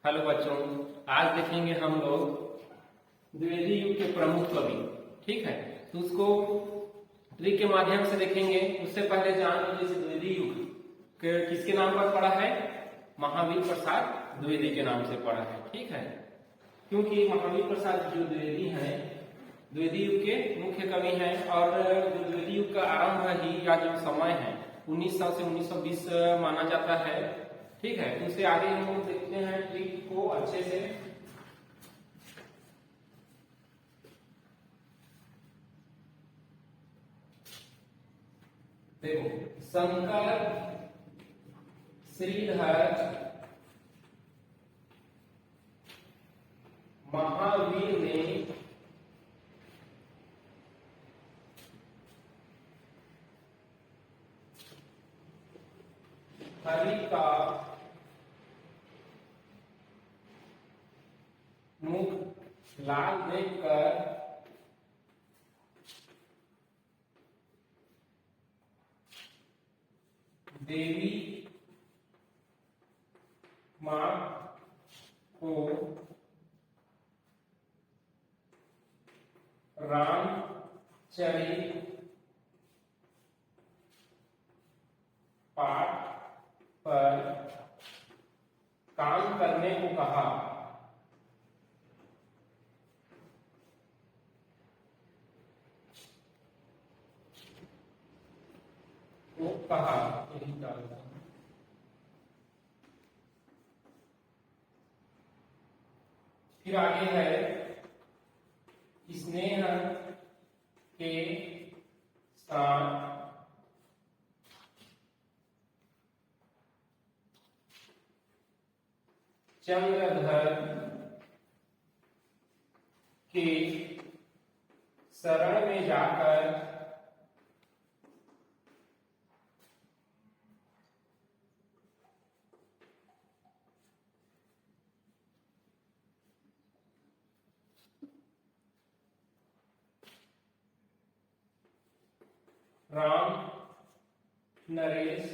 Hello बच्चों, आज देखेंगे हम लोग द्विवेदी युग के प्रमुख कवि। ठीक है, तो उसको ट्रिक के माध्यम से देखेंगे। उससे पहले जान लीजिए द्विवेदी युग किसके नाम पर पड़ा है। महावीर प्रसाद द्विवेदी के नाम से पड़ा है। ठीक है, क्योंकि महावीर प्रसाद जो द्विवेदी हैं द्विवेदी युग के मुख्य कवि हैं और जो द्विवेदी युग का आरंभ ही या जो समय है 1900 से 1920 माना जाता है। ठीक है, उससे आगे हम लोग देखते हैं ट्रिक को अच्छे से। देखो, शंकर श्रीधर महावीर ने हरि का मुख लाल देखकर देवी मां को रामचरित पाठ पर काम करने को कहा। यही डालता हूं। फिर आगे है स्नेह के साथ चंद्रधर के शरण में जाकर राम नरेश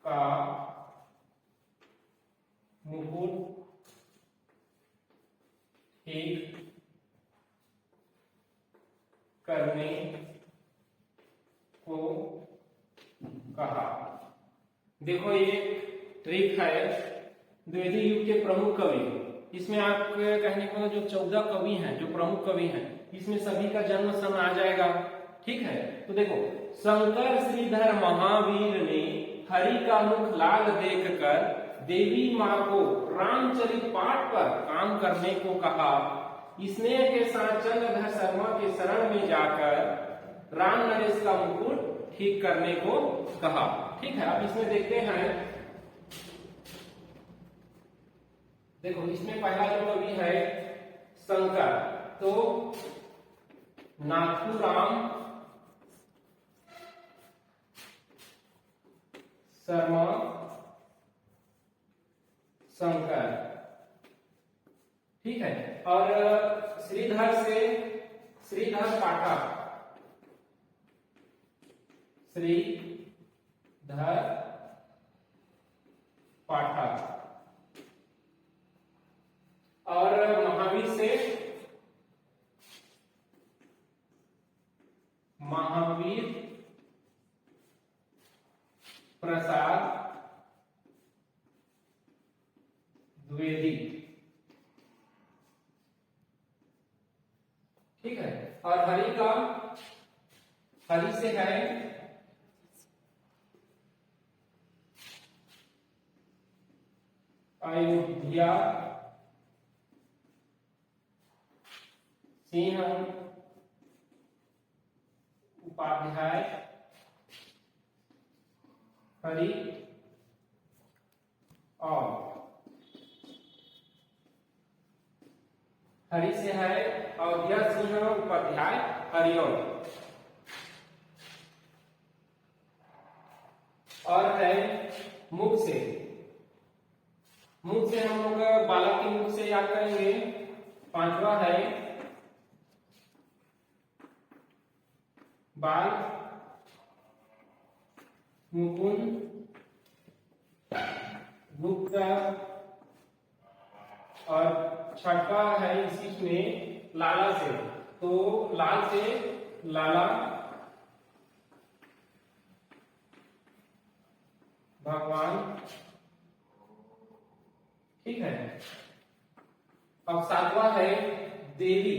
का मुकुट ठीक करने को कहा। देखो, ये ट्रिक है द्विवेदी युग के प्रमुख कवि। इसमें आप कहने को जो 14 कवि हैं, जो प्रमुख कवि हैं, इसमें सभी का जन्म सन आ जाएगा। ठीक है, तो देखो, शंकर श्रीधर महावीर ने हरि का मुख लाल देखकर देवी मां को रामचरित पाठ पर काम करने को कहा। स्नेह के साथ चंद्रधर शर्मा के शरण में जाकर राम नरेश का मुकुट ठीक करने को कहा। ठीक है, अब इसमें देखते हैं। देखो, इसमें पहला जो कवि है शंकर, तो नाथूराम शर्मा शंकर। ठीक है, और श्रीधर से श्रीधर पाठक, श्रीधर पाठक। और महावीर से महावीर प्रसाद द्विवेदी। ठीक है, और हरि से है अयोध्या सिंह उपाध्याय। हरि और हरि से है अयोध्या सिंह उपाध्याय हरिओम। और है मुख से हम लोग बालक के मुख से याद करेंगे। पांचवा है बाल मुकुंद दूसरा और छठा है इसी में लाला से, तो लाल से लाला भगवान, ठीक है। अब सातवां है देवी,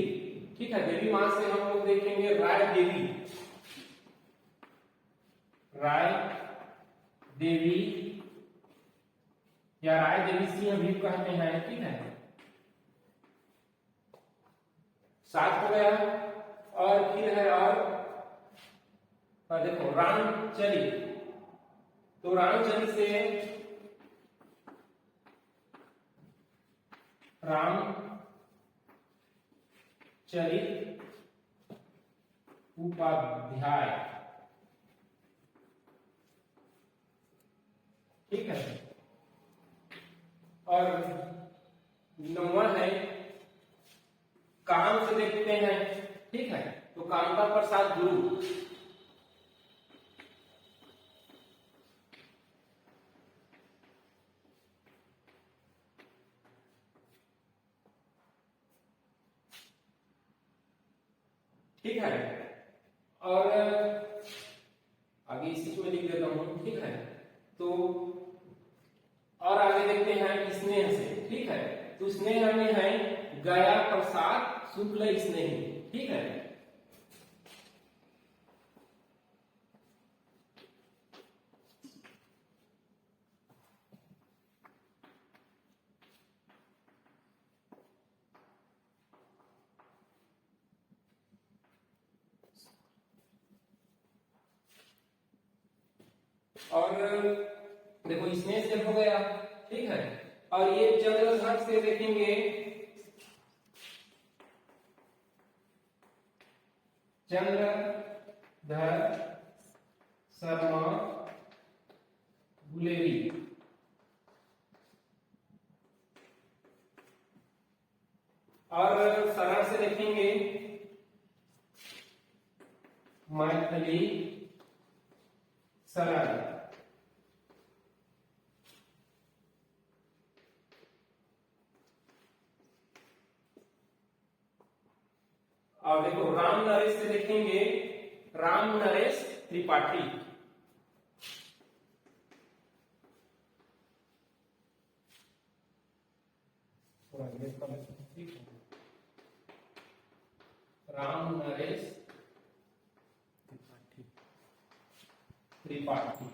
ठीक है। देवी मां से हम लोग देखेंगे राय देवी, राय देवी या राय देवी सिंह भी कहते हैं, ठीक है। 7 हो गया। और फिर है और देखो रामचरी, तो रामचरी से रामचरित उपाध्याय, ठीक है। और 9वां है काम से देखते हैं, ठीक है। तो कामता प्रसाद गुरु, ठीक है। और आगे इसी को लिख देता हूं, ठीक है। तो और आगे देखते हैं स्नेह से, ठीक है। तो स्नेह में है गया प्रसाद शुक्ल स्नेही, ठीक है। और देखो इसमें से हो गया, ठीक है। और ये चंद्रघट से देखेंगे चंद्रधर शर्मा गुलेरी, और सरल से देखेंगे मैथिली सरल, और देखो राम नरेश से देखेंगे राम नरेश त्रिपाठी, राम नरेश त्रिपाठी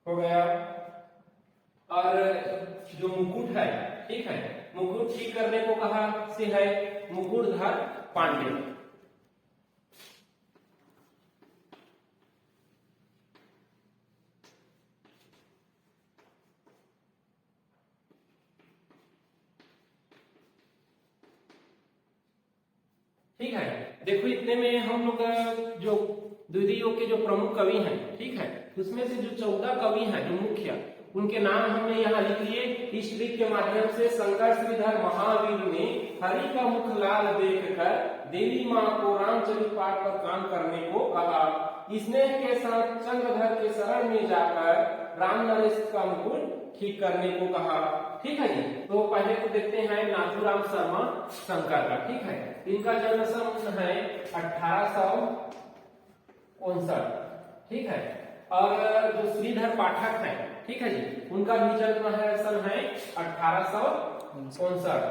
हो गया। और जो मुकुट है, ठीक है, मुकुट ठीक करने को कहा से है मुकुटधर पांडे, ठीक है। देखो इतने में हम लोग जो द्वितीय योग के जो प्रमुख कवि हैं, ठीक है, उसमें से जो 14 कवि हैं जो मुख्य, उनके नाम हमने यहाँ लिख लिए। इस ट्रिक के माध्यम से शंकर श्रीधर महावीर ने हरि का मुख लाल देखकर देवी माँ को रामचरित पाठ पर काम करने को कहा। स्नेह के साथ चंद्रधर के शरण में जाकर राम नरेश का मुकुट ठीक करने को कहा, ठीक है जी। तो पहले तो देखते हैं नाथूराम शर्मा शंकर का, ठीक है। इनका जन्म सन है 1859, ठीक है। और जो श्रीधर पाठक है, ठीक है जी, उनका भी जन्म है सन है 1859।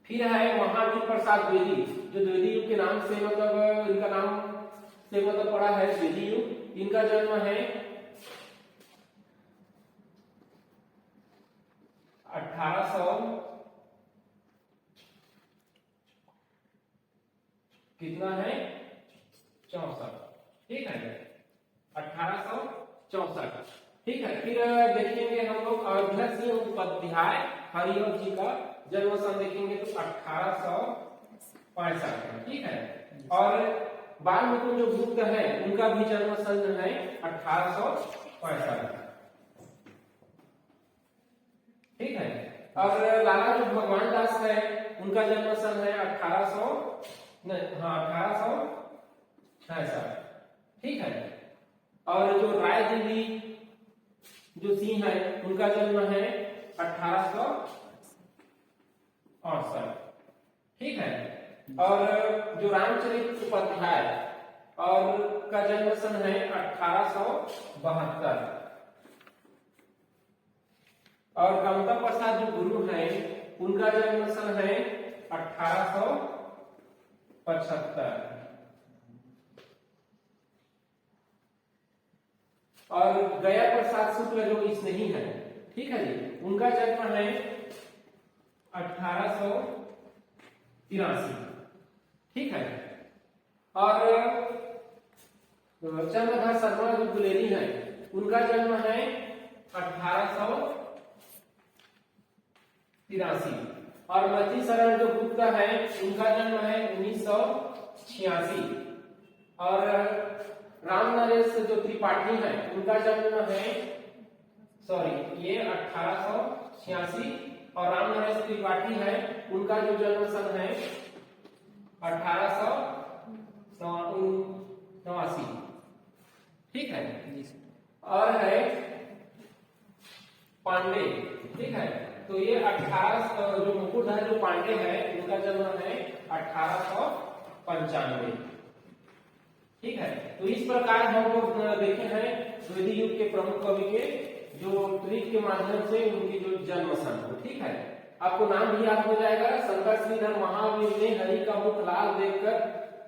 फिर है महावीर प्रसाद द्विवेदी, जो द्विवेदी युग के नाम से मतलब इनका नाम से मतलब पड़ा है द्विवेदी युग। इनका जन्म है 1800 कितना है 64, ठीक है, 1864, ठीक है। फिर देखेंगे हम लोग अयोध्या सिंह उपाध्याय हरिओम जी का जन्म सन देखेंगे तो 1865, ठीक है। और बाल मुकुंद जो गुप्त है उनका भी जन्म सन है 1865, ठीक है। और लाला जो भगवान दास है उनका जन्म सन है 1866, ठीक है। और जो राय देवी जो सिंह है उनका जन्म है 1868, ठीक है। और जो रामचरित उपाध्याय और का जन्म सन है 1872, और कमता प्रसाद जो गुरु हैं उनका जन्म सन है 1875, और गया प्रसाद शुक्ल जो स्नेही है, ठीक है जी, उनका जन्म है 1883, ठीक है। और चंद्रधर शर्मा जो गुलेरी है उनका जन्म है 1883, और मती शरण जो गुप्ता है उनका जन्म है 1986, और राम नरेश जो त्रिपाठी है उनका जन्म है ये 1886, और राम नरेश त्रिपाठी है उनका जो जन्म सन है 1889, ठीक है। और है पांडे, ठीक है, तो ये 18 जो मुकुटधर जो पांडे है उनका जन्म है 1895, ठीक है। तो इस प्रकार हम लोग देखे हैं द्वितीय युग के प्रमुख कवि के जो ट्रिक के माध्यम से उनकी जो जन्म सन को, ठीक है। आपको नाम भी याद हो जाएगा। शंकर श्रीधर महावीर ने हरि का मुख लाल देखकर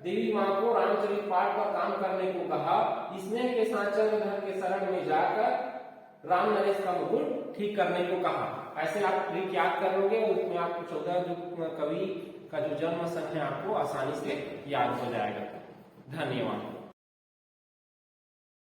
देवी माँ को रामचरित पाठ का काम करने को कहा। स्नेह के साथ चंद्रधर के शरण में जाकर राम नरेश का मुकुट ठीक करने को कहा। ऐसे आप ट्रिक याद कर लोगे, उसमें आपको 14 जो कवि का जो जन्म सन है आपको आसानी से याद हो जाएगा। धन्यवाद।